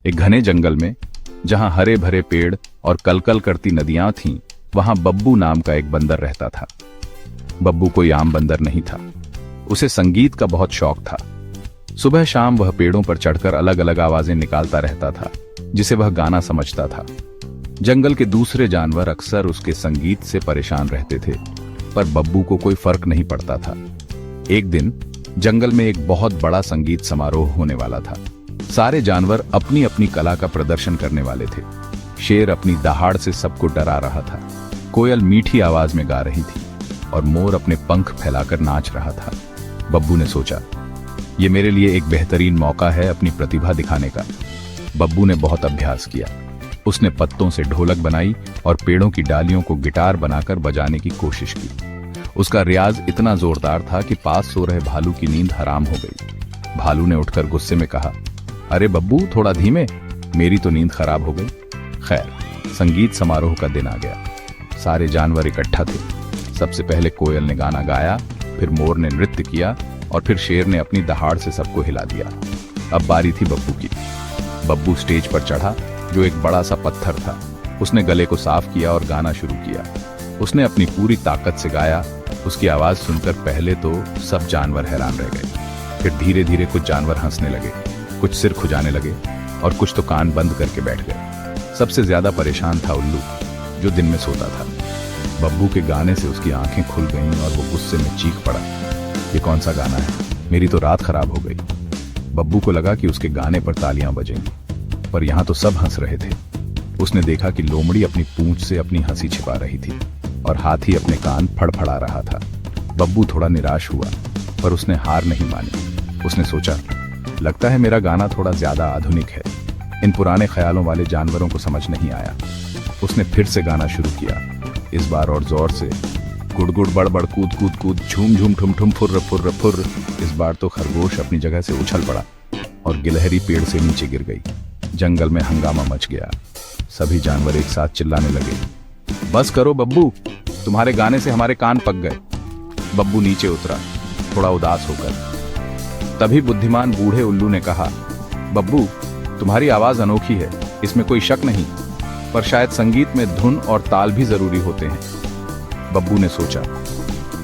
एक घने जंगल में, जहां हरे भरे पेड़ और कलकल करती नदियां थीं, वहां बब्बू नाम का एक बंदर रहता था। बब्बू कोई आम बंदर नहीं था। उसे संगीत का बहुत शौक था। सुबह शाम वह पेड़ों पर चढ़कर अलग अलग आवाजें निकालता रहता था, जिसे वह गाना समझता था। जंगल के दूसरे जानवर अक्सर उसके संगीत से परेशान रहते थे, पर बब्बू को कोई फर्क नहीं पड़ता था। एक दिन जंगल में एक बहुत बड़ा संगीत समारोह होने वाला था। सारे जानवर अपनी अपनी कला का प्रदर्शन करने वाले थे। शेर अपनी दहाड़ से सबको डरा रहा था, कोयल मीठी आवाज में गा रही थी और मोर अपने पंख फैलाकर नाच रहा था। बब्बू ने सोचा, ये मेरे लिए एक बेहतरीन मौका है अपनी प्रतिभा दिखाने का। बब्बू ने बहुत अभ्यास किया। उसने पत्तों से ढोलक बनाई और पेड़ों की डालियों को गिटार बनाकर बजाने की कोशिश की। उसका रियाज इतना जोरदार था कि पास सो रहे भालू की नींद हराम हो गई। भालू ने उठकर गुस्से में कहा, अरे बब्बू, थोड़ा धीमे, मेरी तो नींद खराब हो गई। खैर, संगीत समारोह का दिन आ गया। सारे जानवर इकट्ठा थे। सबसे पहले कोयल ने गाना गाया, फिर मोर ने नृत्य किया और फिर शेर ने अपनी दहाड़ से सबको हिला दिया। अब बारी थी बब्बू की। बब्बू स्टेज पर चढ़ा, जो एक बड़ा सा पत्थर था। उसने गले को साफ किया और गाना शुरू किया। उसने अपनी पूरी ताकत से गाया। उसकी आवाज सुनकर पहले तो सब जानवर हैरान रह गए। फिर धीरे धीरे कुछ जानवर हंसने लगे, कुछ सिर खुजाने लगे और कुछ तो कान बंद करके बैठ गए। सबसे ज्यादा परेशान था उल्लू, जो दिन में सोता था। बब्बू के गाने से उसकी आंखें खुल गईं और वो गुस्से में चीख पड़ा, ये कौन सा गाना है, मेरी तो रात खराब हो गई। बब्बू को लगा कि उसके गाने पर तालियां बजेंगी, पर यहां तो सब हंस रहे थे। उसने देखा कि लोमड़ी अपनी पूंछ से अपनी हंसी छिपा रही थी और हाथी अपने कान फड़फड़ा रहा था। बब्बू थोड़ा निराश हुआ, पर उसने हार नहीं मानी। उसने सोचा, लगता है मेरा गाना थोड़ा ज्यादा आधुनिक है, इन पुराने ख्यालों वाले जानवरों को समझ नहीं आया। उसने फिर से गाना शुरू किया, इस बार और जोर से, गुड़ गुड़ बड़बड़ कूद कूद कूद, झूम झूम ठुम ठुम फुर्र फुर्र फुर्र। इस बार तो खरगोश अपनी जगह से उछल पड़ा और गिलहरी पेड़ से नीचे गिर गई। जंगल में हंगामा मच गया। सभी जानवर एक साथ चिल्लाने लगे, बस करो बब्बू, तुम्हारे गाने से हमारे कान पक गए। बब्बू नीचे उतरा, थोड़ा उदास होकर। तभी बुद्धिमान बूढ़े उल्लू ने कहा, बब्बू, तुम्हारी आवाज अनोखी है, इसमें कोई शक नहीं, पर शायद संगीत में धुन और ताल भी जरूरी होते हैं। बब्बू ने सोचा,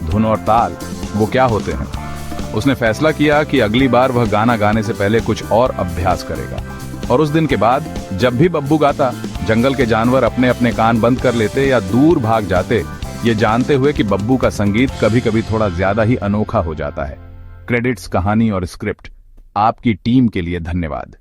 धुन और ताल वो क्या होते हैं? उसने फैसला किया कि अगली बार वह गाना गाने से पहले कुछ और अभ्यास करेगा। और उस दिन के बाद जब भी बब्बू गाता, जंगल के जानवर अपने अपने कान बंद कर लेते या दूर भाग जाते, ये जानते हुए कि बब्बू का संगीत कभी कभी थोड़ा ज्यादा ही अनोखा हो जाता है। क्रेडिट्स, कहानी और स्क्रिप्ट आपकी टीम के लिए धन्यवाद।